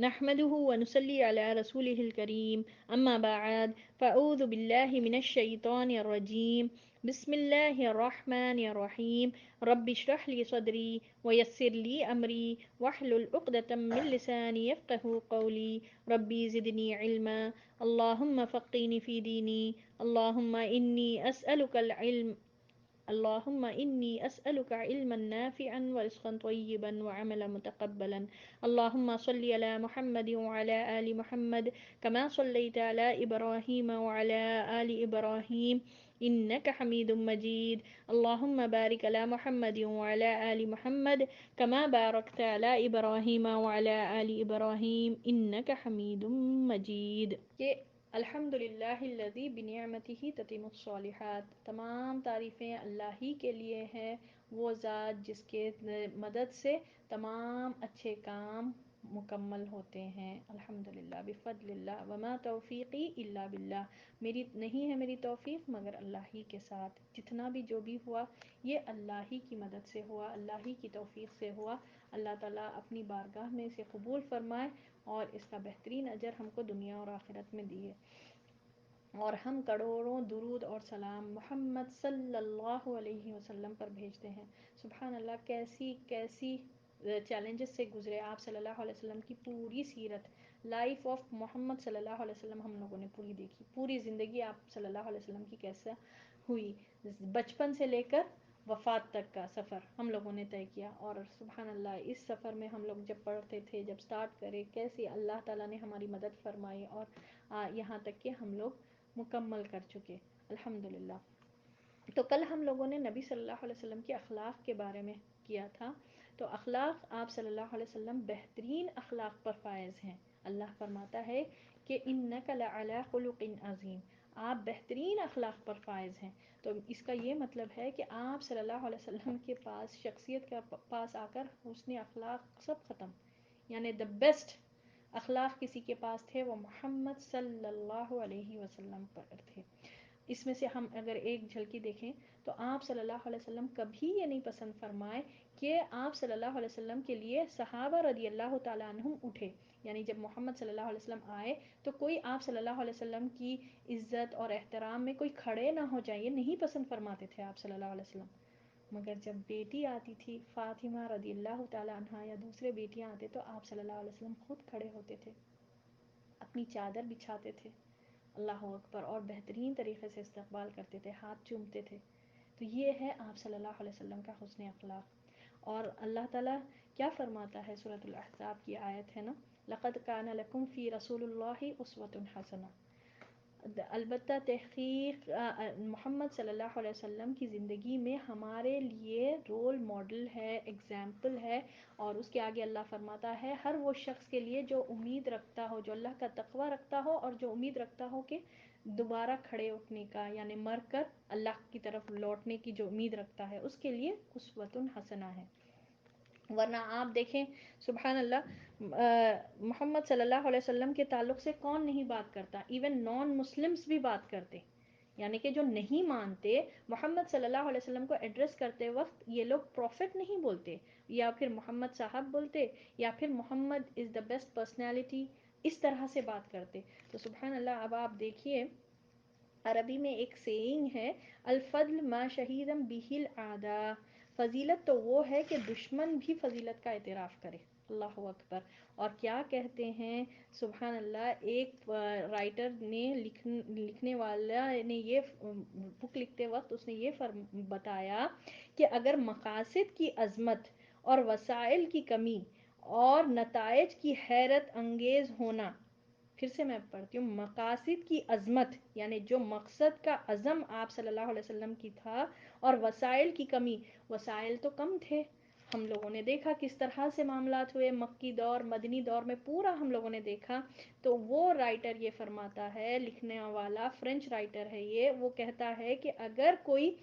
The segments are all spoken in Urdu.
نحمده ونصلي على رسوله الكريم أما بعد فأعوذ بالله من الشيطان الرجيم بسم الله الرحمن الرحيم رب اشرح لي صدري ويسر لي أمري واحلل عقدة من لساني يفقه قولي ربي زدني علما اللهم فقهني في ديني اللهم إني أسألك علما نافعا ورزقا طيبا وعملا متقبلا اللهم صل على محمد وعلى آل محمد كما صليت على إبراهيم وعلى آل إبراهيم إنك حميد مجيد اللهم بارك على محمد وعلى آل محمد كما باركت على إبراهيم وعلى آل إبراهيم إنك حميد مجيد کہ الحمد للہ الذی بنعمتہ تتم الصالحات، تمام تعریفیں اللہ ہی کے لیے ہیں، وہ ذات جس کے مدد سے تمام اچھے کام مکمل ہوتے ہیں۔ الحمدللہ بفضل اللہ وما توفیقی الا باللہ، میری توفیق مگر اللہ ہی کے ساتھ، جتنا بھی جو بھی ہوا یہ اللہ ہی کی مدد سے ہوا، اللہ ہی کی توفیق سے ہوا۔ اللہ تعالیٰ اپنی بارگاہ میں اسے قبول فرمائے اور اس کا بہترین اجر ہم کو دنیا اور آخرت میں دیے، اور ہم کروڑوں درود اور سلام محمد صلی اللہ علیہ وسلم پر بھیجتے ہیں۔ سبحان اللہ، کیسی کیسی چیلنجز سے گزرے آپ صلی اللہ علیہ وسلم کی پوری سیرت، لائف آف محمد صلی اللہ علیہ وسلم ہم لوگوں نے پوری دیکھی، پوری زندگی آپ صلی اللہ علیہ وسلم کی کیسا ہوئی، بچپن سے لے کر وفات تک کا سفر ہم لوگوں نے طے کیا۔ اور سبحان اللہ، اس سفر میں ہم لوگ جب پڑھتے تھے، جب سٹارٹ کرے، کیسی اللہ تعالیٰ نے ہماری مدد فرمائی اور یہاں تک کہ ہم لوگ مکمل کر چکے الحمدللہ۔ تو کل ہم لوگوں نے نبی صلی اللہ علیہ وسلم کے اخلاق کے بارے میں کیا تھا۔ تو اخلاق، آپ صلی اللہ علیہ وسلم بہترین اخلاق پر فائز ہیں۔ اللہ فرماتا ہے کہ انک لعلی خلق عظیم، آپ بہترین اخلاق پر فائز ہیں۔ تو اس کا یہ مطلب ہے کہ آپ صلی اللہ علیہ وسلم کے پاس، شخصیت کے پاس آ کر حسن اخلاق سب ختم، یعنی the بیسٹ اخلاق کسی کے پاس تھے وہ محمد صلی اللہ علیہ وسلم پر تھے۔ اس میں سے ہم اگر ایک جھلکی دیکھیں تو آپ صلی اللہ علیہ وسلم کبھی یہ نہیں پسند فرمائے کہ آپ صلی اللہ علیہ وسلم کے لیے صحابہ رضی اللہ تعالیٰ عنہم اٹھے، یعنی جب محمد صلی اللہ علیہ وسلم آئے تو کوئی آپ صلی اللہ علیہ وسلم کی عزت اور احترام میں کوئی کھڑے نہ ہو جائے، یہ نہیں پسند فرماتے تھے آپ صلی اللہ علیہ وسلم۔ مگر جب بیٹی آتی تھی فاطمہ رضی اللہ تعالیٰ عنہا یا دوسرے بیٹیاں آتے تو آپ صلی اللہ علیہ وسلم خود کھڑے ہوتے تھے، اپنی چادر بچھاتے تھے، اللہ اکبر، اور بہترین طریقے سے استقبال کرتے تھے، ہاتھ چومتے تھے۔ تو یہ ہے آپ صلی اللہ علیہ وسلم کا حسن اخلاق۔ اور اللہ تعالیٰ کیا فرماتا ہے، سورۃ الاحزاب کی آیت ہے نا، لقد کان لکم فی رسول اللہ اسوۃ حسنہ، البتہ تحقیق محمد صلی اللہ علیہ وسلم کی زندگی میں ہمارے لیے رول ماڈل ہے، اگزامپل ہے۔ اور اس کے آگے اللہ فرماتا ہے ہر وہ شخص کے لیے جو امید رکھتا ہو، جو اللہ کا تقوی رکھتا ہو اور جو امید رکھتا ہو کہ دوبارہ کھڑے اٹھنے کا، یعنی مر کر اللہ کی طرف لوٹنے کی جو امید رکھتا ہے، اس کے لیے اسوۃ حسنہ ہے۔ ورنہ آپ دیکھیں سبحان اللہ، محمد صلی اللہ علیہ وسلم کے تعلق سے کون نہیں بات کرتا، ایون نان مسلمز بھی بات کرتے، یعنی کہ جو نہیں مانتے محمد صلی اللہ علیہ وسلم کو ایڈریس کرتے وقت یہ لوگ پروفٹ نہیں بولتے، یا پھر محمد صاحب بولتے، یا پھر محمد از دا بیسٹ پرسنالٹی، اس طرح سے بات کرتے۔ تو سبحان اللہ، اب آپ دیکھیے عربی میں ایک سیئنگ ہے، الفضل ما شہیدم بہ الاعداء، فضیلت تو وہ ہے کہ دشمن بھی فضیلت کا اعتراف کرے، اللہ اکبر۔ اور کیا کہتے ہیں سبحان اللہ، ایک رائٹر نے لکھنے والا نے یہ بک لکھتے وقت اس نے یہ بتایا کہ اگر مقاصد کی عظمت اور وسائل کی کمی اور نتائج کی حیرت انگیز ہونا، پھر سے میں پڑھتی ہوں، مقاصد کی عظمت یعنی جو مقصد کا عزم آپ صلی اللہ علیہ وسلم کی تھا، اور وسائل کی کمی، وسائل تو کم تھے، ہم لوگوں نے دیکھا کس طرح سے معاملات ہوئے مکی دور، مدنی دور میں پورا ہم لوگوں نے دیکھا۔ تو وہ رائٹر یہ فرماتا ہے، لکھنے والا فرینچ رائٹر ہے یہ، وہ کہتا ہے کہ اگر کوئی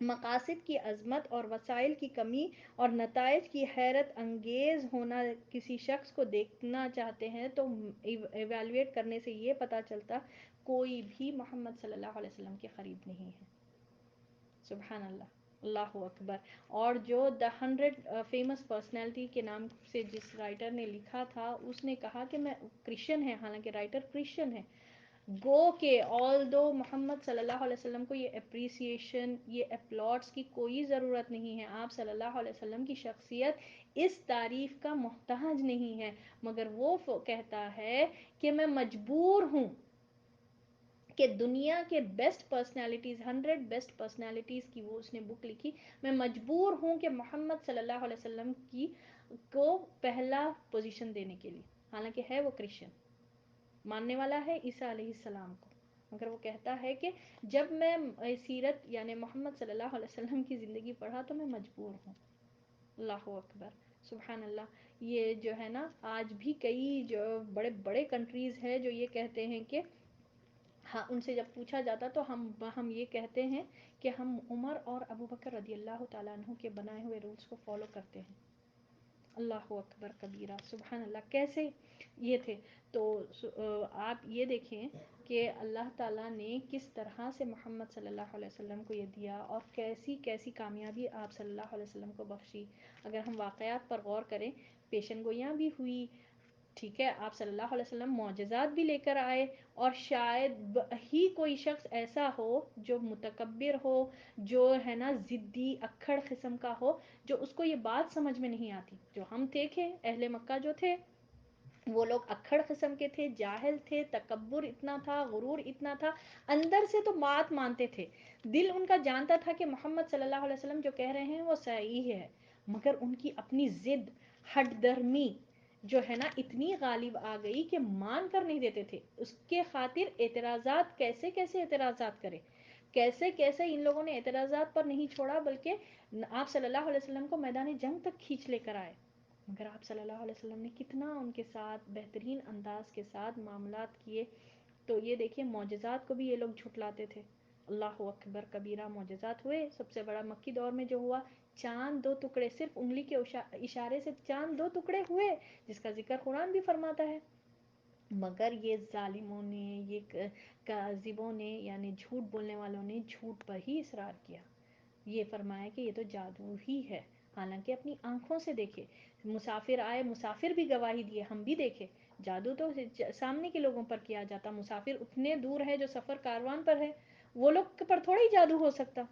مقاصد کی عظمت اور وسائل کی کمی اور نتائج کی حیرت انگیز ہونا کسی شخص کو دیکھنا چاہتے ہیں تو ایویلویٹ کرنے سے یہ پتہ چلتا کوئی بھی محمد صلی اللہ علیہ وسلم کے قریب نہیں ہے۔ سبحان اللہ، اللہ اکبر. اور جو دا 100 فیمس پرسنالٹی کے نام سے جس رائٹر نے لکھا تھا اس نے کہا کہ میں کرسچن ہے، حالانکہ رائٹر کرسچن ہے. گو کہ آل دو محمد صلی اللہ علیہ وسلم کو یہ اپریسیشن، یہ اپلاٹس کی کوئی ضرورت نہیں ہے. آپ صلی اللہ علیہ وسلم کی شخصیت اس تعریف کا محتاج نہیں ہے، مگر وہ کہتا ہے کہ میں مجبور ہوں کہ دنیا کے بیسٹ پرسنالٹیز، 100 بیسٹ پرسنالٹیز کی وہ اس نے بک لکھی، میں مجبور ہوں کہ محمد صلی اللہ علیہ وسلم کی کو پہلا پوزیشن دینے کے لیے. حالانکہ ہے وہ کرسچن، ماننے والا ہے عیسیٰ علیہ السلام کو، مگر وہ کہتا ہے کہ جب میں سیرت یعنی محمد صلی اللہ علیہ وسلم کی زندگی پڑھا تو میں مجبور ہوں. اللہ اکبر، سبحان اللہ. یہ جو ہے نا آج بھی کئی جو بڑے بڑے کنٹریز ہیں جو یہ کہتے ہیں کہ ہاں، ان سے جب پوچھا جاتا تو ہم یہ کہتے ہیں کہ ہم عمر اور ابو بکر رضی اللہ تعالیٰ عنہ کے بنائے ہوئے رولز کو فالو کرتے ہیں. اللہ اکبر کبیرہ، سبحان اللہ. کیسے یہ تھے؟ تو آپ یہ دیکھیں کہ اللہ تعالیٰ نے کس طرح سے محمد صلی اللہ علیہ وسلم کو یہ دیا اور کیسی کیسی کامیابی آپ صلی اللہ علیہ وسلم کو بخشی. اگر ہم واقعات پر غور کریں، پیشن گوئیاں بھی ہوئی، ٹھیک ہے، آپ صلی اللہ علیہ وسلم معجزات بھی لے کر آئے، اور شاید ہی کوئی شخص ایسا ہو جو متکبر ہو، جو ہے نا ضدی اکھڑ قسم کا ہو، جو اس کو یہ بات سمجھ میں نہیں آتی. جو ہم دیکھیں اہل مکہ جو تھے وہ لوگ اکھڑ قسم کے تھے، جاہل تھے، تکبر اتنا تھا، غرور اتنا تھا، اندر سے تو بات مانتے تھے، دل ان کا جانتا تھا کہ محمد صلی اللہ علیہ وسلم جو کہہ رہے ہیں وہ صحیح ہے، مگر ان کی اپنی ضد، ہٹ درمی جو ہے نا اتنی غالب آ گئی کہ مان کر نہیں دیتے تھے. اس کے خاطر اعتراضات، کیسے کیسے اعتراضات کرے، کیسے کیسے ان لوگوں نے اعتراضات پر نہیں چھوڑا بلکہ آپ صلی اللہ علیہ وسلم کو میدان جنگ تک کھینچ لے کر آئے. مگر آپ صلی اللہ علیہ وسلم نے کتنا ان کے ساتھ بہترین انداز کے ساتھ معاملات کیے. تو یہ دیکھیے معجزات کو بھی یہ لوگ جھٹلاتے تھے. اللہ اکبر کبیرہ. معجزات ہوئے، سب سے بڑا مکی دور میں جو ہوا، چاند 2 ٹکڑے، صرف انگلی کے اشارے سے چاند 2 ٹکڑے ہوئے، جس کا ذکر قرآن بھی فرماتا ہے. مگر یہ ظالموں نے، یہ کاذبوں نے یعنی جھوٹ بولنے والوں نے جھوٹ پر ہی اصرار کیا. یہ فرمایا کہ یہ تو جادو ہی ہے، حالانکہ اپنی آنکھوں سے دیکھے. مسافر آئے، مسافر بھی گواہی دیے، ہم بھی دیکھے. جادو تو سامنے کے لوگوں پر کیا جاتا، مسافر اتنے دور ہے جو سفر کاروان پر ہے، وہ لوگ پر تھوڑا ہی جادو ہو سکتا.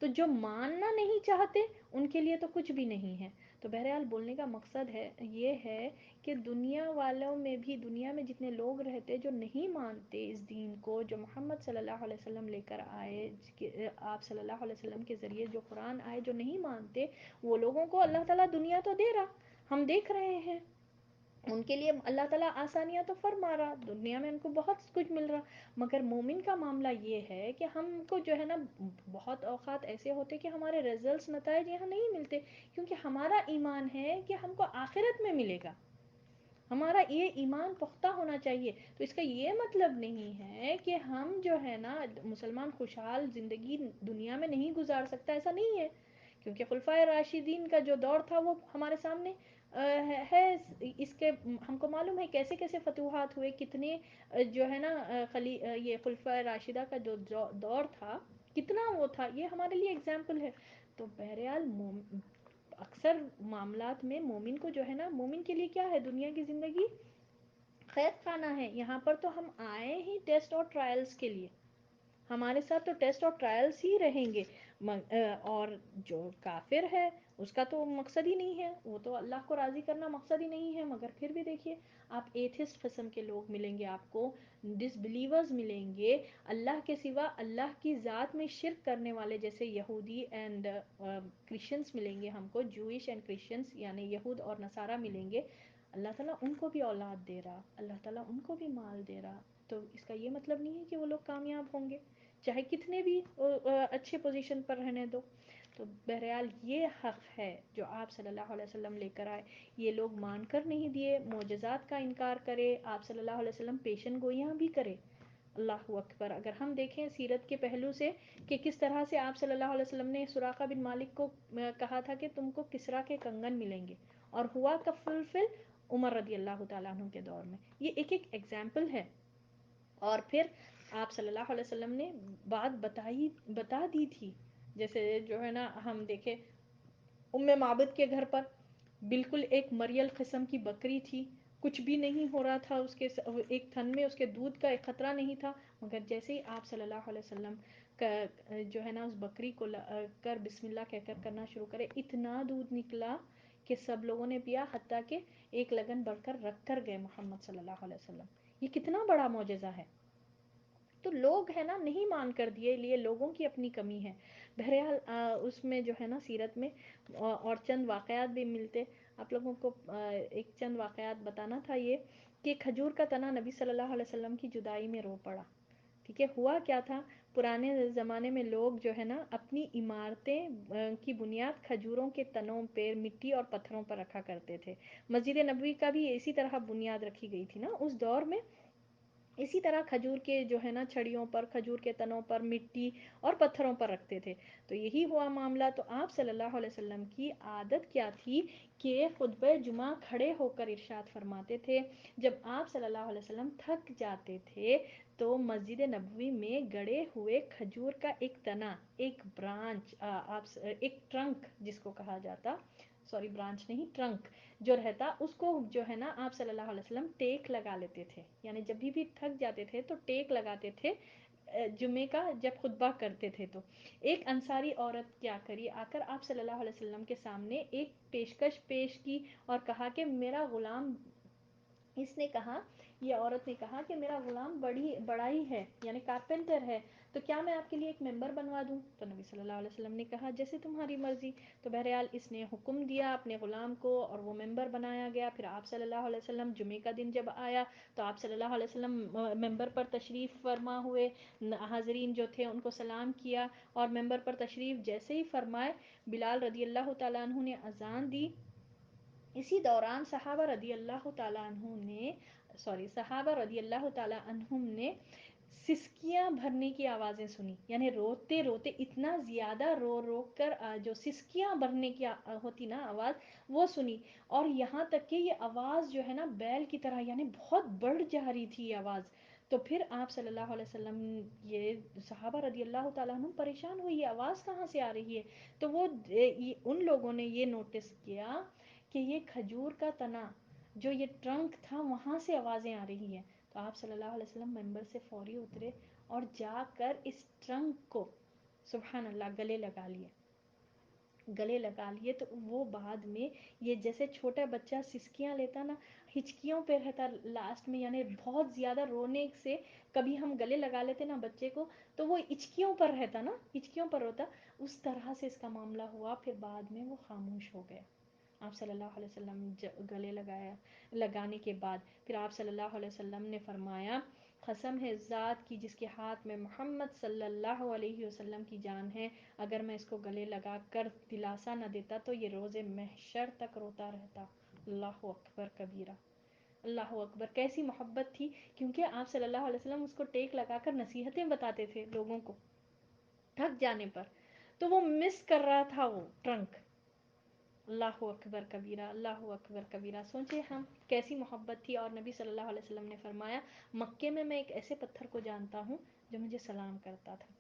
تو جو ماننا نہیں چاہتے ان کے لیے تو کچھ بھی نہیں ہے. تو بہرحال بولنے کا مقصد ہے یہ ہے کہ دنیا والوں میں بھی، دنیا میں جتنے لوگ رہتے جو نہیں مانتے اس دین کو جو محمد صلی اللہ علیہ وسلم لے کر آئے، آپ صلی اللہ علیہ وسلم کے ذریعے جو قرآن آئے، جو نہیں مانتے وہ لوگوں کو اللہ تعالیٰ دنیا تو دے رہا، ہم دیکھ رہے ہیں، ان کے لیے اللہ تعالیٰ آسانیاں تو فرما رہا، دنیا میں ان کو بہت کچھ مل رہا. مگر مومن کا معاملہ یہ ہے کہ ہم کو جو ہے نا بہت اوقات ایسے ہوتے کہ ہمارے رزلٹس، نتائج یہاں نہیں ملتے، کیونکہ ہمارا ایمان ہے کہ ہم کو آخرت میں ملے گا. ہمارا یہ ایمان پختہ ہونا چاہیے. تو اس کا یہ مطلب نہیں ہے کہ ہم جو ہے نا مسلمان خوشحال زندگی دنیا میں نہیں گزار سکتا، ایسا نہیں ہے. کیونکہ خلفائے راشدین کا جو دور تھا وہ ہمارے سامنے ہے. اس کے ہم کو معلوم ہے کیسے کیسے فتوحات ہوئے، کتنے جو ہے نا یہ خلفائے راشدہ کا جو دور تھا کتنا وہ تھا، یہ ہمارے لیے اگزامپل ہے. تو بہرحال اکثر معاملات میں مومن کو جو ہے نا، مومن کے لیے کیا ہے، دنیا کی زندگی قید خانہ ہے. یہاں پر تو ہم آئے ہی ٹیسٹ اور ٹرائلز کے لیے، ہمارے ساتھ تو ٹیسٹ اور ٹرائلز ہی رہیں گے. اور جو کافر ہے اس کا تو مقصد ہی نہیں ہے، وہ تو اللہ کو راضی کرنا مقصد ہی نہیں ہے. مگر پھر بھی دیکھیے آپ ایتھسٹ قسم کے لوگ ملیں گے، آپ کو ڈس بلیورز ملیں گے، اللہ کے سوا اللہ کی ذات میں شرک کرنے والے جیسے یہودی اینڈ کرسچنس ملیں گے، ہم کو جوئش اینڈ کرسچنس یعنی یہود اور نصارہ ملیں گے. اللہ تعالیٰ ان کو بھی اولاد دے رہا، اللہ تعالیٰ ان کو بھی مال دے رہا. تو اس کا یہ مطلب نہیں ہے کہ وہ لوگ کامیاب ہوں گے، چاہے کتنے بھی اچھے پوزیشن پر رہنے دو. تو بہرحال یہ حق ہے جو آپ صلی اللہ علیہ وسلم لے کر آئے. یہ لوگ مان کر نہیں دیے، معجزات کا انکار کرے، آپ صلی اللہ علیہ وسلم پیشن گوئیاں بھی کرے. اللہ اکبر. اگر ہم دیکھیں سیرت کے پہلو سے کہ کس طرح سے آپ صلی اللہ علیہ وسلم نے سراقہ بن مالک کو کہا تھا کہ تم کو کسریٰ کے کنگن ملیں گے، اور ہوا کا فلفل عمر رضی اللہ تعالیٰ عنہ کے دور میں. یہ ایک ایک ایگزامپل ہے. اور پھر آپ صلی اللہ علیہ وسلم نے بات بتا دی تھی جیسے جو ہے نا ہم دیکھیں ام معبد کے گھر پر بالکل ایک مریل قسم کی بکری تھی، کچھ بھی نہیں ہو رہا تھا اس کے ایک تھن میں اس کے دودھ کا ایک خطرہ نہیں تھا، مگر جیسے ہی آپ صلی اللہ علیہ وسلم کا جو ہے نا اس بکری کو کر بسم اللہ کہہ کر کرنا شروع کرے، اتنا دودھ نکلا کہ سب لوگوں نے پیا، حتیٰ کہ ایک لگن بڑھ کر رکھ کر گئے محمد صلی اللہ علیہ وسلم. یہ کتنا بڑا معجزہ ہے. تو لوگ ہے نا نہیں مان کر دیے، لیے لوگوں کی اپنی کمی ہے. بہرحال اس میں جو ہے نا سیرت میں اور چند واقعات بھی ملتے. آپ لوگوں کو ایک چند واقعات بتانا تھا یہ کہ کھجور کا تنا نبی صلی اللہ علیہ وسلم کی جدائی میں رو پڑا. ٹھیک ہے، ہوا کیا تھا، پرانے زمانے میں لوگ جو ہے نا اپنی عمارتیں کی بنیاد کھجوروں کے تنوں پہ مٹی اور پتھروں پر رکھا کرتے تھے. مسجد نبوی کا بھی اسی طرح بنیاد رکھی گئی تھی نا اس دور میں. اسی طرح کھجور کے جو ہے نا چھڑیوں پر، کھجور کے تنوں پر مٹی اور پتھروں پر رکھتے تھے. تو یہی ہوا معاملہ. تو آپ صلی اللہ علیہ وسلم کی عادت کیا تھی کہ خطبہ جمعہ کھڑے ہو کر ارشاد فرماتے تھے. جب آپ صلی اللہ علیہ وسلم تھک جاتے تھے تو مسجد نبوی میں گڑے ہوئے کھجور کا ایک تنا، ایک برانچ، ایک ٹرنک جس کو کہا جاتا، سوری برانچ نہیں ٹرنک جو رہتا، اس کو جو ہے نا آپ صلی اللہ علیہ وسلم ٹیک لگا لیتے تھے. یعنی جب بھی تھک جاتے تھے تو ٹیک لگاتے تھے جمعے کا جب خطبہ کرتے تھے. تو ایک انصاری عورت کیا کری، آ کر آپ صلی اللہ علیہ وسلم کے سامنے ایک پیشکش پیش کی اور کہا کہ میرا غلام، اس نے کہا، یہ عورت نے کہا کہ میرا غلام بڑا ہی ہے، یعنی کارپینٹر ہے، تو کیا میں آپ کے لیے ایک ممبر بنوا دوں؟ تو نبی صلی اللہ علیہ وسلم نے کہا جیسے تمہاری مرضی. تو بہرحال اس نے حکم دیا اپنے غلام کو اور وہ ممبر بنایا گیا. پھر آپ صلی اللہ علیہ وسلم جمعے کا دن جب آیا تو آپ صلی اللہ علیہ وسلم ممبر پر تشریف فرما ہوئے، حاضرین جو تھے ان کو سلام کیا اور ممبر پر تشریف جیسے ہی فرمائے، بلال رضی اللہ تعالیٰ عنہ نے اذان دی. اسی دوران صحابہ رضی اللہ تعالیٰ عنہم نے سسکیاں بھرنے کی آوازیں سنی. یعنی روتے روتے اتنا زیادہ رو رو کر جو سسکیاں بھرنے کی ہوتی نا آواز، وہ سنی. اور یہاں تک کہ یہ آواز جو ہے نا بیل کی طرح، یعنی بہت بڑھ جا رہی تھی یہ آواز. تو پھر آپ صلی اللہ علیہ وسلم، یہ صحابہ رضی اللہ تعالیٰ عنہ پریشان ہوئی، یہ آواز کہاں سے آ رہی ہے. تو وہ ان لوگوں نے یہ نوٹس کیا کہ یہ کھجور کا تنا جو یہ ٹرنک تھا وہاں سے آوازیں آ رہی ہیں. تو آپ صلی اللہ علیہ وسلم ممبر سے فوری اترے اور جا کر اس ٹرنک کو سبحان اللہ گلے لگا لیے. تو وہ بعد میں یہ جیسے چھوٹا بچہ سسکیاں لیتا نا، ہچکیوں پہ رہتا لاسٹ میں، یعنی بہت زیادہ رونے سے کبھی ہم گلے لگا لیتے نا بچے کو تو وہ ہچکیوں پر رہتا نا، ہچکیوں پر ہوتا، اس طرح سے اس کا معاملہ ہوا. پھر بعد میں وہ خاموش ہو گیا. آپ صلی اللہ علیہ وسلم گلے لگانے کے بعد پھر آپ صلی اللہ علیہ وسلم نے فرمایا قسم ہے ذات کی جس کے ہاتھ میں محمد صلی اللہ علیہ وسلم کی جان ہے، اگر میں اس کو گلے لگا کر دلاسا نہ دیتا تو یہ روز محشر تک روتا رہتا. اللہ اکبر کبیرہ. اللہ اکبر. کیسی محبت تھی، کیونکہ آپ صلی اللہ علیہ وسلم اس کو ٹیک لگا کر نصیحتیں بتاتے تھے لوگوں کو تھک جانے پر. تو وہ مس کر رہا تھا وہ ٹرنک. اللہ اکبر کبیرہ. اللہ اکبر کبیرہ. سوچے ہم کیسی محبت تھی. اور نبی صلی اللہ علیہ وسلم نے فرمایا مکے میں ایک ایسے پتھر کو جانتا ہوں جو مجھے سلام کرتا تھا.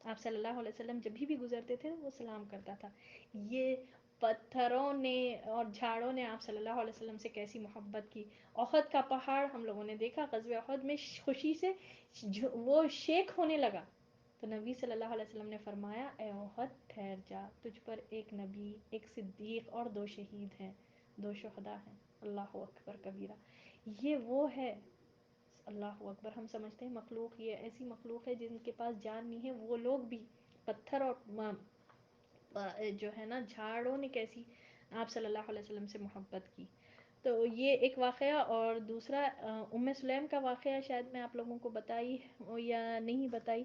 آپ صلی اللہ علیہ وسلم جب بھی گزرتے تھے وہ سلام کرتا تھا. یہ پتھروں نے اور جھاڑوں نے آپ صلی اللہ علیہ وسلم سے کیسی محبت کی. احد کا پہاڑ ہم لوگوں نے دیکھا، غزوہ احد میں خوشی سے وہ شیک ہونے لگا. تو نبی صلی اللہ علیہ وسلم نے فرمایا اے احد ٹھہر جا، تجھ پر ایک نبی، ایک صدیق اور 2 شہید ہیں، 2 شہداء ہیں. اللہ اکبر کبیرہ. یہ وہ ہے. اللہ اکبر. ہم سمجھتے ہیں مخلوق یہ ایسی مخلوق ہے جن کے پاس جان نہیں ہے، وہ لوگ بھی پتھر اور جو ہے نا جھاڑوں نے کیسی آپ صلی اللہ علیہ وسلم سے محبت کی. تو یہ ایک واقعہ. اور دوسرا ام سلیم کا واقعہ شاید میں آپ لوگوں کو بتائی یا نہیں بتائی.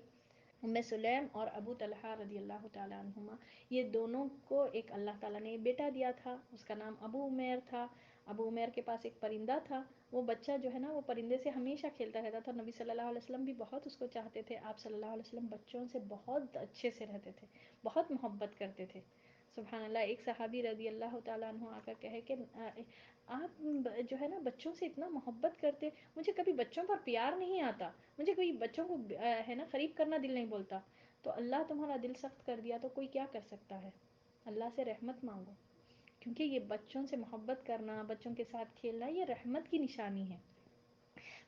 ام سلیم اور ابو طلحہ رضی اللہ تعالیٰ عنہما، یہ دونوں کو ایک اللہ تعالیٰ نے بیٹا دیا تھا، اس کا نام ابو عمیر تھا. ابو عمیر کے پاس ایک پرندہ تھا، وہ بچہ جو ہے نا وہ پرندے سے ہمیشہ کھیلتا رہتا تھا. نبی صلی اللہ علیہ وسلم بھی بہت اس کو چاہتے تھے. آپ صلی اللہ علیہ وسلم بچوں سے بہت اچھے سے رہتے تھے، بہت محبت کرتے تھے. سبحان اللہ. ایک صحابی رضی اللہ تعالیٰ عنہ آ کر کہے کہ آپ جو ہے نا بچوں سے اتنا محبت کرتے، مجھے کبھی بچوں پر پیار نہیں آتا، مجھے کوئی بچوں کو ہے نا قریب کرنا دل نہیں بولتا. تو اللہ تمہارا دل سخت کر دیا تو کوئی کیا کر سکتا ہے؟ اللہ سے رحمت مانگو، کیونکہ یہ بچوں سے محبت کرنا، بچوں کے ساتھ کھیلنا، یہ رحمت کی نشانی ہے۔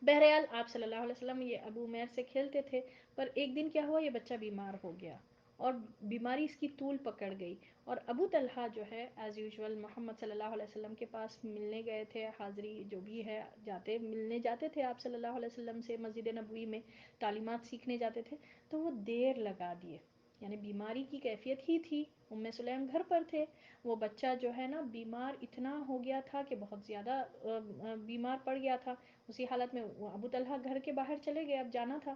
بہرحال آپ صلی اللہ علیہ وسلم یہ ابو عمیر سے کھیلتے تھے، پر ایک دن کیا ہوا، یہ بچہ بیمار ہو گیا اور بیماری اس کی طول پکڑ گئی، اور ابو طلحہ جو ہے ایز یوزول محمد صلی اللہ علیہ وسلم کے پاس ملنے گئے تھے، حاضری جو بھی ہے ملنے جاتے تھے آپ صلی اللہ علیہ وسلم سے، مسجد نبوی میں تعلیمات سیکھنے جاتے تھے، تو وہ دیر لگا دیے، یعنی بیماری کی کیفیت ہی تھی، ام سلیم گھر پر تھے، وہ بچہ جو ہے نا بیمار اتنا ہو گیا تھا کہ بہت زیادہ بیمار پڑ گیا تھا، اسی حالت میں ابو طلحہ گھر کے باہر چلے گئے، اب جانا تھا،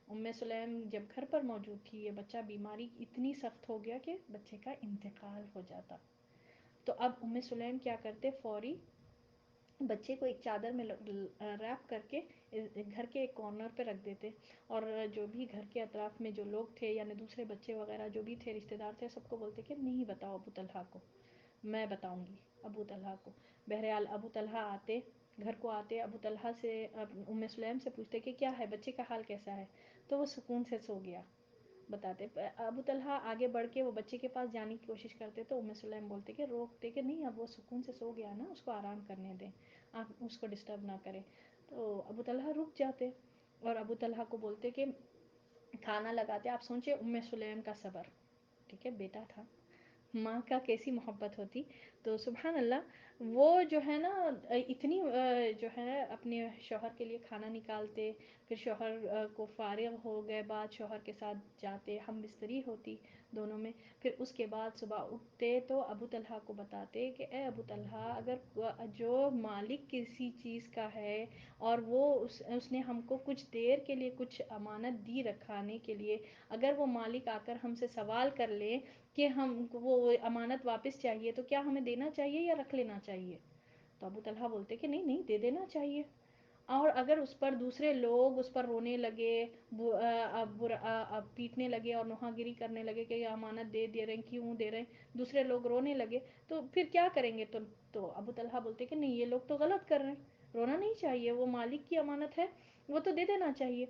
ام سلیم جب گھر پر موجود تھی، یہ بچہ بیماری اتنی سخت ہو گیا کہ بچے کا انتقال ہو جاتا، تو اب ام سلیم کیا کرتے، فوری بچے کو ایک چادر میں ریپ کر کے گھر کے ایک کارنر پہ رکھ دیتے، اور جو بھی گھر کے اطراف میں جو لوگ تھے یعنی دوسرے بچے وغیرہ جو بھی تھے رشتہ دار تھے، سب کو بولتے کہ نہیں بتاؤ ابو طلحہ کو، میں بتاؤں گی ابو طلحہ کو۔ بہرحال ابو طلحہ آتے، گھر کو آتے، ابو طلحہ سے ام سلیم سے پوچھتے کہ کیا ہے، بچے کا حال کیسا ہے، تو وہ سکون سے سو گیا بتاتے، ابو طلحہ آگے بڑھ کے وہ بچے کے پاس جانے کی کوشش کرتے تو ام سلیم بولتے کہ روکتے کہ نہیں، اب وہ سکون سے سو گیا نا، اس کو آرام کرنے دیں، آپ اس کو ڈسٹرب نہ کریں، تو ابو طلحہ رک جاتے، اور ابو طلحہ کو بولتے کہ کھانا لگاتے، آپ سوچے ام سلیم کا صبر، ٹھیک ہے، بیٹا تھا، ماں کا کیسی محبت ہوتی، تو سبحان اللہ وہ جو ہے نا اتنی جو ہے اپنے شوہر کے لیے کھانا نکالتے، پھر شوہر کو فارغ ہو گئے بعد شوہر کے ساتھ جاتے، ہم بستری ہوتی دونوں میں، پھر اس کے بعد صبح اٹھتے تو ابو طلحہ کو بتاتے کہ اے ابو طلحہ، اگر جو مالک کسی چیز کا ہے اور وہ اس نے ہم کو کچھ دیر کے لیے کچھ امانت دی رکھانے کے لیے، اگر وہ مالک آ کر ہم سے سوال کر لے کہ ہم وہ امانت واپس چاہیے تو کیا ہمیں دینا چاہیے یا رکھ لینا چاہیے؟ تو ابو طلحہ بولتے کہ نہیں نہیں، دے دینا چاہیے، اور اگر اس پر دوسرے لوگ اس پر رونے لگے، پیٹنے لگے اور نوحہ گیری کرنے لگے کہ یہ امانت دے رہے ہیں، کیوں دے رہے ہیں، دوسرے لوگ رونے لگے تو پھر کیا کریں گے؟ تو ابو طلحہ بولتے کہ نہیں، یہ لوگ تو غلط کر رہے ہیں، رونا نہیں چاہیے، وہ مالک کی امانت ہے، وہ تو دے دینا چاہیے۔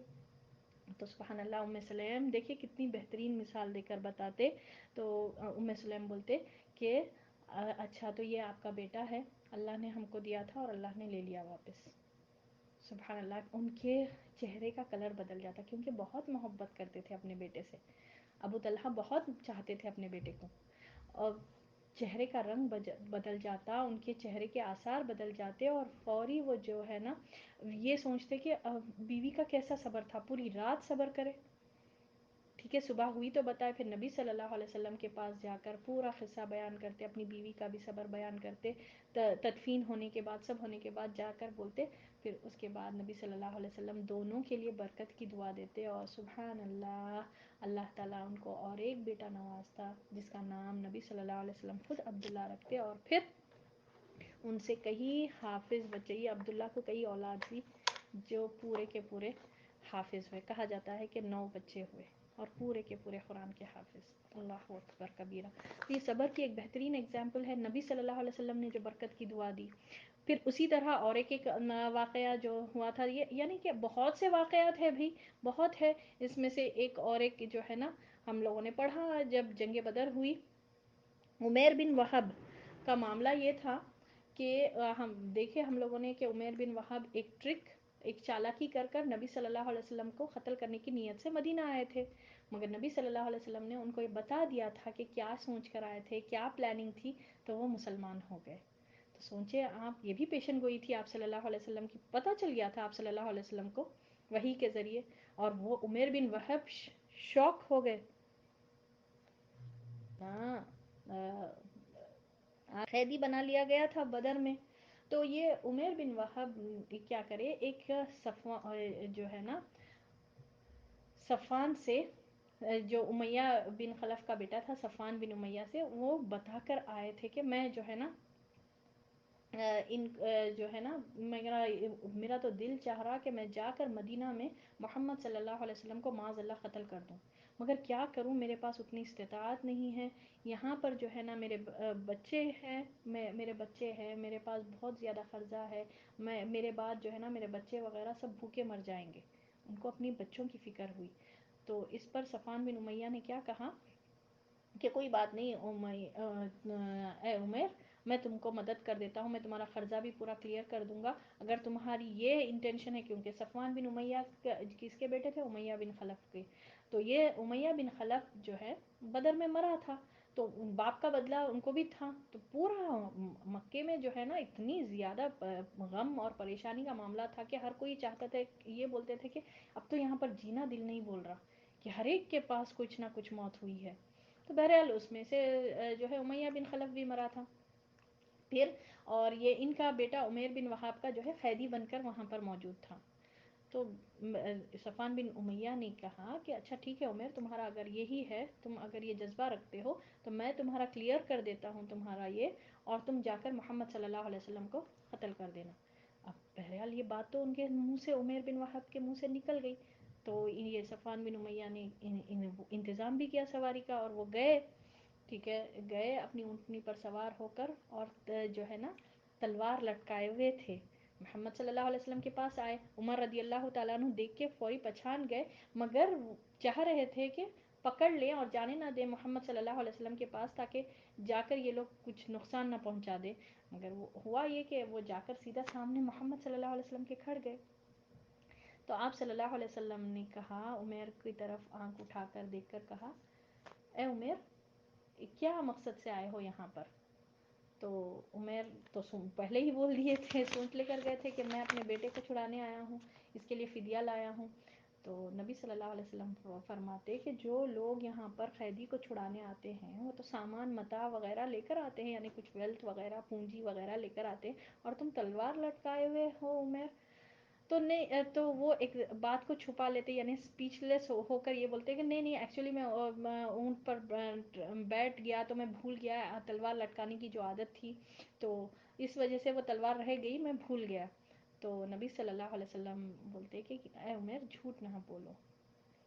تو سبحان اللہ ام سلیم دیکھیے کتنی بہترین مثال دے کر بتاتے، تو ام سلیم بولتے کہ اچھا تو یہ آپ کا بیٹا ہے، اللہ نے ہم کو دیا تھا اور اللہ نے لے لیا واپس۔ سبحان اللہ، ان کے چہرے کا کلر بدل جاتا، کیونکہ بہت محبت کرتے تھے اپنے بیٹے سے، ابو طلحہ بہت چاہتے تھے اپنے بیٹے کو، اور چہرے کا رنگ بدل جاتا، ان کے چہرے کے آثار بدل جاتے، اور فوری وہ جو ہے نا یہ سوچتے کہ بیوی کا کیسا صبر تھا، پوری رات صبر کرے، ٹھیک ہے، صبح ہوئی تو بتائے، پھر نبی صلی اللہ علیہ وسلم کے پاس جا کر پورا قصہ بیان کرتے، اپنی بیوی کا بھی صبر بیان کرتے، تدفین ہونے کے بعد، سب ہونے کے بعد جا کر بولتے، پھر اس کے بعد نبی صلی اللہ علیہ وسلم دونوں کے لیے برکت کی دعا دیتے، اور سبحان اللہ، اللہ تعالیٰ ان کو اور ایک بیٹا نوازتا جس کا نام نبی صلی اللہ علیہ وسلم خود عبداللہ رکھتے، اور پھر ان سے کئی حافظ بچے، یہ عبداللہ کو کئی اولاد ہوئی جو پورے کے پورے حافظ ہوئے، کہا جاتا ہے کہ 9 بچے ہوئے اور پورے کے پورے قرآن کے حافظ، اللہ اکبر کبیرہ۔ یہ صبر کی ایک بہترین اگزامپل ہے، نبی صلی اللہ علیہ وسلم نے جو برکت کی دعا دی، پھر اسی طرح اور ایک واقعہ جو ہوا تھا، یہ یعنی کہ بہت سے واقعات ہیں بھی، بہت ہے، اس میں سے ایک جو ہے نا ہم لوگوں نے پڑھا جب جنگ بدر ہوئی، عمیر بن وہب کا معاملہ یہ تھا کہ ہم دیکھے ہم لوگوں نے کہ عمیر بن وہب ایک چالاکی کر کر نبی صلی اللہ علیہ وسلم کو قتل کرنے کی نیت سے مدینہ آئے تھے، مگر نبی صلی اللہ علیہ وسلم نے ان کو یہ بتا دیا تھا کہ کیا سوچ کر آئے تھے، کیا پلاننگ تھی، تو وہ مسلمان ہو گئے۔ تو سوچے آپ، یہ بھی پیشن گوئی تھی آپ صلی اللہ علیہ وسلم کی، پتہ چل گیا تھا آپ صلی اللہ علیہ وسلم کو وحی کے ذریعے، اور وہ عمیر بن وہب شوک ہو گئے، ہاں قیدی بنا لیا گیا تھا بدر میں، تو یہ عمیر بن وہب کیا کرے، ایک جو ہے نا صفان سے، جو امیہ بن خلف کا بیٹا تھا، صفان بن امیہ سے، وہ بتا کر آئے تھے کہ میں جو ہے نا ان جو ہے نا میرا تو دل چاہ رہا کہ میں جا کر مدینہ میں محمد صلی اللہ علیہ وسلم کو معاذ اللہ قتل کر دوں، مگر کیا کروں، میرے پاس اتنی استطاعت نہیں ہے، یہاں پر جو ہے نا میرے بچے ہیں، میرے بچے ہیں، میرے پاس بہت زیادہ قرضہ ہے، میرے بعد جو ہے نا میرے بچے وغیرہ سب بھوکے مر جائیں گے، ان کو اپنی بچوں کی فکر ہوئی، تو اس پر صفوان بن امیہ نے کیا کہا کہ کوئی بات نہیں اے عمیر، میں تم کو مدد کر دیتا ہوں، میں تمہارا قرضہ بھی پورا کلیئر کر دوں گا، اگر تمہاری یہ انٹینشن ہے، کیونکہ صفوان بن امیہ کس کے بیٹے تھے؟ امیہ بن خلف کے. تو یہ امیہ بن خلف جو ہے بدر میں مرا تھا، تو باپ کا بدلہ ان کو بھی تھا. تو پورا مکے میں جو ہے نا اتنی زیادہ غم اور پریشانی کا معاملہ تھا کہ ہر کوئی چاہتا تھا، یہ بولتے تھے کہ اب تو یہاں پر جینا دل نہیں بول رہا، کہ ہر ایک کے پاس کچھ نہ کچھ موت ہوئی ہے. تو بہرحال اس میں سے جو ہے امیہ بن خلف بھی مرا تھا. پھر اور یہ ان کا بیٹا عمیر بن وہاب کا جو ہے قیدی بن کر وہاں پر موجود تھا. تو صفوان بن امیہ نے کہا کہ اچھا ٹھیک ہے عمیر، تمہارا اگر یہی ہے، تم اگر یہ جذبہ رکھتے ہو تو میں تمہارا کلیئر کر دیتا ہوں تمہارا یہ، اور تم جا کر محمد صلی اللہ علیہ وسلم کو قتل کر دینا. اب بہرحال یہ بات تو ان کے منہ سے، عمیر بن وہاب کے منہ سے نکل گئی. تو یہ صفوان بن امیہ نے انتظام بھی کیا سواری کا، اور وہ گئے. ٹھیک ہے، گئے اپنی اونٹنی پر سوار ہو کر، اور جو ہے نا تلوار لٹکائے ہوئے تھے، محمد صلی اللہ علیہ وسلم کے پاس آئے. عمر رضی اللہ تعالیٰ عنہ دیکھ کے فوری پہچان گئے، مگر چاہ رہے تھے کہ پکڑ لیں اور جانے نہ دیں محمد صلی اللہ علیہ وسلم کے پاس، تاکہ جا کر یہ لوگ کچھ نقصان نہ پہنچا دیں. مگر وہ ہوا یہ کہ وہ جا کر سیدھا سامنے محمد صلی اللہ علیہ وسلم کے کھڑ گئے. تو آپ صلی اللہ علیہ وسلم نے کہا، عمیر کی طرف آنکھ اٹھا کر دیکھ کر کہا، اے عمیر، کیا مقصد سے آئے ہو یہاں پر؟ تو عمیر تو پہلے ہی بول دیے تھے، سوچ لے کر گئے تھے کہ میں اپنے بیٹے کو چھڑانے آیا ہوں، اس کے لیے فدیہ لایا ہوں. تو نبی صلی اللہ علیہ وسلم فرماتے کہ جو لوگ یہاں پر قیدی کو چھڑانے آتے ہیں وہ تو سامان متاع وغیرہ لے کر آتے ہیں، یعنی کچھ ویلتھ وغیرہ، پونجی وغیرہ لے کر آتے ہیں، اور تم تلوار لٹکائے ہوئے ہو عمیر. تو نہیں، تو وہ ایک بات کو چھپا لیتے، یعنی اسپیچ لیس ہو کر یہ بولتے کہ نہیں نہیں، ایکچولی میں اونٹ پر بیٹھ گیا تو میں بھول گیا تلوار لٹکانے کی جو عادت تھی، تو اس وجہ سے وہ تلوار رہ گئی، میں بھول گیا. تو نبی صلی اللہ علیہ وسلم بولتے کہ اے عمر، جھوٹ نہ بولو.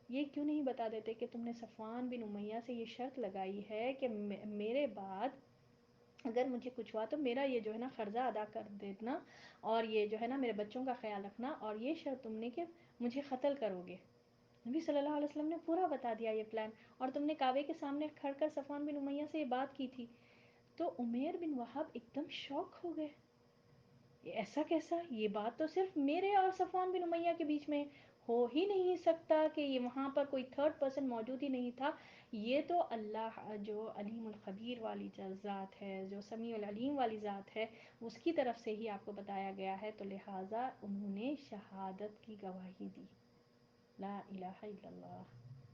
یہ کیوں نہیں بتا دیتے کہ تم نے صفوان بن امیہ سے یہ شرط لگائی ہے کہ میرے بعد اگر مجھے کچھ ہوا تو میرا یہ جو ہے نا قرضہ ادا کر دینا، اور یہ جو ہے نا میرے بچوں کا خیال رکھنا، اور یہ شرط تم نے کہ مجھے قتل کرو گے. نبی صلی اللہ علیہ وسلم نے پورا بتا دیا یہ پلان، اور تم نے کعبے کے سامنے کھڑ کر صفوان بن امیہ سے یہ بات کی تھی. تو عمیر بن وہاب ایک دم شوق ہو گئے، ایسا کیسا؟ یہ بات تو صرف میرے اور صفوان بن امیہ کے بیچ میں ہو ہی نہیں سکتا، کہ یہ وہاں پر کوئی تھرڈ پرسن موجود ہی نہیں تھا. یہ تو اللہ جو علیم الخبیر والی ذات ہے، جو سمیع العلیم والی ذات ہے، اس کی طرف سے ہی آپ کو بتایا گیا ہے. تو لہٰذا انہوں نے شہادت کی گواہی دی. لا الہ الا اللہ.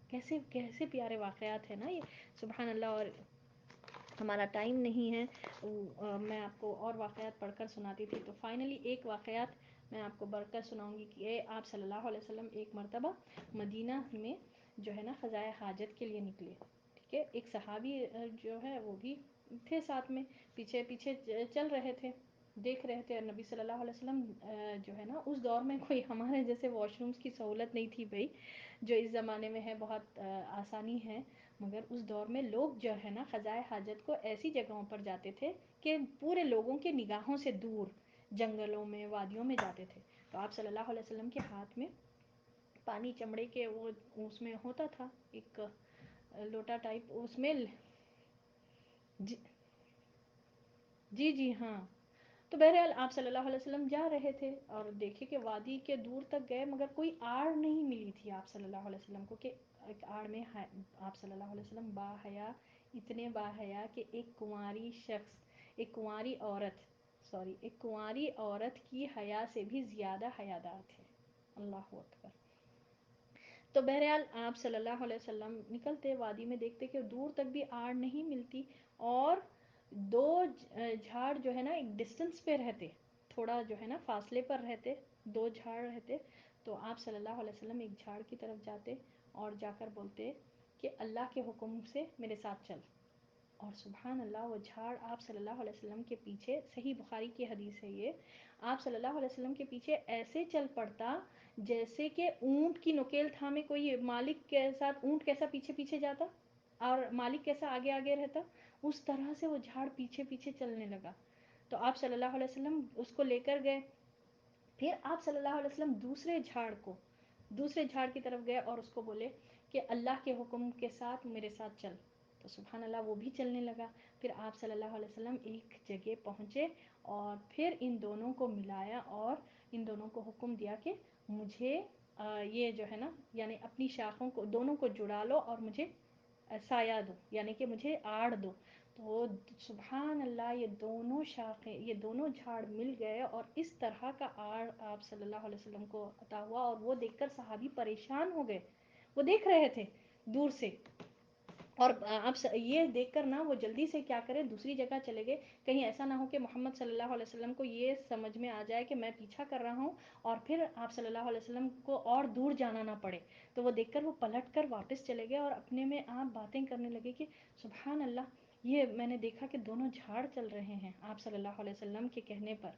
کیسے کیسے پیارے واقعات ہیں نا یہ، سبحان اللہ. اور ہمارا ٹائم نہیں ہے، میں آپ کو اور واقعات پڑھ کر سناتی تھی. تو فائنلی ایک واقعات میں آپ کو بڑھ کر سناؤں گی کہ آپ صلی اللہ علیہ وسلم ایک مرتبہ مدینہ میں جو ہے نا قضائے حاجت کے لیے نکلے. ٹھیک ہے، ایک صحابی جو ہے وہ بھی تھے ساتھ میں، پیچھے پیچھے چل رہے تھے، دیکھ رہے تھے. نبی صلی اللہ علیہ وسلم جو ہے نا اس دور میں کوئی ہمارے جیسے واش رومز کی سہولت نہیں تھی بھائی، جو اس زمانے میں ہے بہت آسانی ہے. مگر اس دور میں لوگ جو ہے نا قضائے حاجت کو ایسی جگہوں پر جاتے تھے کہ پورے لوگوں کے نگاہوں سے دور، جنگلوں میں، وادیوں میں جاتے تھے. تو آپ صلی اللہ علیہ وسلم کے ہاتھ میں پانی چمڑے کے وہ اس میں ہوتا تھا ایک لوٹا ٹائپ، اس میں جی جی جی ہاں. تو بہرحال آپ صلی اللہ علیہ وسلم جا رہے تھے، اور دیکھے کہ وادی کے دور تک گئے مگر کوئی آڑ نہیں ملی تھی آپ صلی اللہ علیہ وسلم کو، کہ ایک آڑ میں آپ صلی اللہ علیہ وسلم با حیا، اتنے با حیا کہ ایک کنواری شخص، ایک کنواری عورت، سوری ایک کنواری عورت کی حیا سے بھی زیادہ حیادار تھے. اللہ اکبر. تو بہرحال آپ صلی اللہ علیہ وسلم نکلتے وادی میں، دیکھتے کہ دور تک بھی آڑ نہیں ملتی، اور دو جھاڑ جو ہے نا ایک ڈسٹنس پہ رہتے، تھوڑا جو ہے نا فاصلے پر رہتے، دو جھاڑ رہتے. تو آپ صلی اللہ علیہ وسلم ایک جھاڑ کی طرف جاتے اور جا کر بولتے کہ اللہ کے حکم سے میرے ساتھ چل. اور سبحان اللہ، وہ جھاڑ آپ صلی اللہ علیہ وسلم کے پیچھے، صحیح بخاری کی حدیث ہے یہ، آپ صلی اللہ علیہ وسلم کے پیچھے ایسے چل پڑتا جیسے کہ اونٹ کی نکیل تھامے کوئی مالک کے ساتھ اونٹ کیسا پیچھے پیچھے جاتا اور مالک کیسا آگے آگے رہتا، اس طرح سے وہ جھاڑ پیچھے پیچھے چلنے لگا. تو آپ صلی اللہ علیہ وسلم اس کو لے کر گئے. پھر آپ صلی اللہ علیہ وسلم دوسرے جھاڑ کی طرف گئے اور اس کو بولے کہ اللہ کے حکم کے ساتھ میرے ساتھ چل. تو سبحان اللہ وہ بھی چلنے لگا. پھر آپ صلی اللہ علیہ وسلم ایک جگہ پہنچے اور پھر ان دونوں کو ملایا اور ان دونوں کو حکم دیا کہ مجھے یہ جو ہے نا یعنی اپنی شاخوں کو دونوں کو جڑا لو اور مجھے سایہ دو یعنی کہ مجھے آڑ دو. تو سبحان اللہ یہ دونوں شاخیں یہ دونوں جھاڑ مل گئے اور اس طرح کا آڑ آپ صلی اللہ علیہ وسلم کو عطا ہوا. اور وہ دیکھ کر صحابی پریشان ہو گئے. وہ دیکھ رہے تھے دور سے اور آپ یہ دیکھ کر نا وہ جلدی سے کیا کرے دوسری جگہ چلے گئے. کہیں ایسا نہ ہو کہ محمد صلی اللہ علیہ وسلم کو یہ سمجھ میں آ جائے کہ میں پیچھا کر رہا ہوں اور پھر آپ صلی اللہ علیہ وسلم کو اور دور جانا نہ پڑے. تو وہ دیکھ کر وہ پلٹ کر واپس چلے گئے اور اپنے میں آپ باتیں کرنے لگے کہ سبحان اللہ یہ میں نے دیکھا کہ دونوں جھاڑ چل رہے ہیں آپ صلی اللہ علیہ وسلم کے کہنے پر.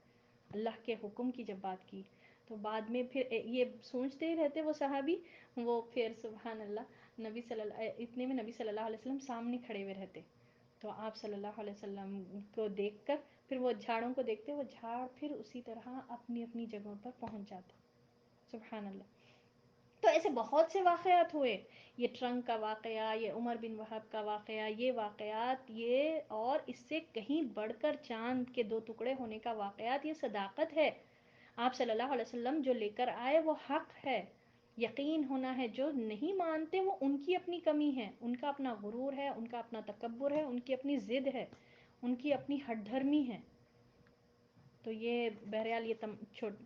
اللہ کے حکم کی جب بات کی تو بعد میں پھر یہ سوچتے ہی رہتے وہ صحابی. وہ پھر سبحان اللہ نبی صلی اللہ اتنے میں نبی صلی اللہ علیہ وسلم سامنے کھڑے ہوئے رہتے. تو آپ صلی اللہ علیہ وسلم کو دیکھ کر پھر وہ جھاڑوں کو دیکھتے وہ جھاڑ پھر اسی طرح اپنی اپنی جگہوں پر پہنچ جاتا. سبحان اللہ. تو ایسے بہت سے واقعات ہوئے. یہ ٹرنک کا واقعہ یہ عمر بن وہب کا واقعہ یہ واقعات یہ اور اس سے کہیں بڑھ کر چاند کے 2 ٹکڑے ہونے کا واقعات. یہ صداقت ہے. آپ صلی اللہ علیہ وسلم جو لے کر آئے وہ حق ہے. یقین ہونا ہے. جو نہیں مانتے وہ ان کی اپنی کمی ہے ان کا اپنا غرور ہے ان کا اپنا تکبر ہے ان کی اپنی ضد ہے ان کی اپنی ہٹ دھرمی ہے. تو یہ بہرحال یہ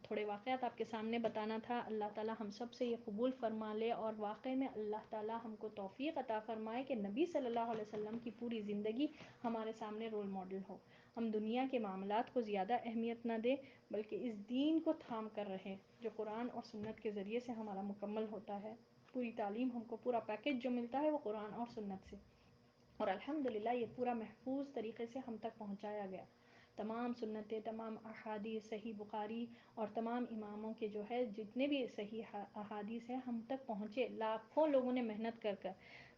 تھوڑے واقعات آپ کے سامنے بتانا تھا. اللہ تعالی ہم سب سے یہ قبول فرما لے اور واقعی میں اللہ تعالی ہم کو توفیق عطا فرمائے کہ نبی صلی اللہ علیہ وسلم کی پوری زندگی ہمارے سامنے رول ماڈل ہو. ہم دنیا کے معاملات کو زیادہ اہمیت نہ دیں بلکہ اس دین کو تھام کر رہیں جو قرآن اور سنت کے ذریعے سے ہمارا مکمل ہوتا ہے. پوری تعلیم ہم کو پورا پیکج جو ملتا ہے وہ قرآن اور سنت سے اور الحمدللہ یہ پورا محفوظ طریقے سے ہم تک پہنچایا گیا. تمام سنتیں تمام احادیث صحیح بخاری اور تمام اماموں کے جو ہے جتنے بھی صحیح احادیث ہیں ہم تک پہنچے. لاکھوں لوگوں نے محنت کر کر.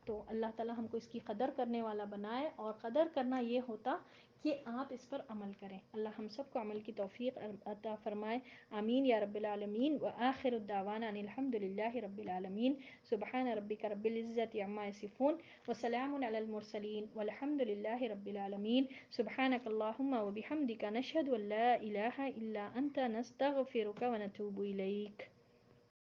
تو اللہ تعالی ہم کو اس کی قدر کرنے والا بنائے اور قدر کرنا یہ ہوتا کہ آپ اس پر عمل کریں. اللہ ہم سب کو عمل کی توفیق عطا فرمائے. آمین یا رب العالمین. وآخر الدعوانا ان الحمد للہ رب العالمین. سبحان ربک رب العزت عما یصفون وسلام علی المرسلین والحمد للہ رب العالمین. سبحانک اللہم وبحمدک نشہد ان لا الہ الا انت نستغفرک ونتوب الیک.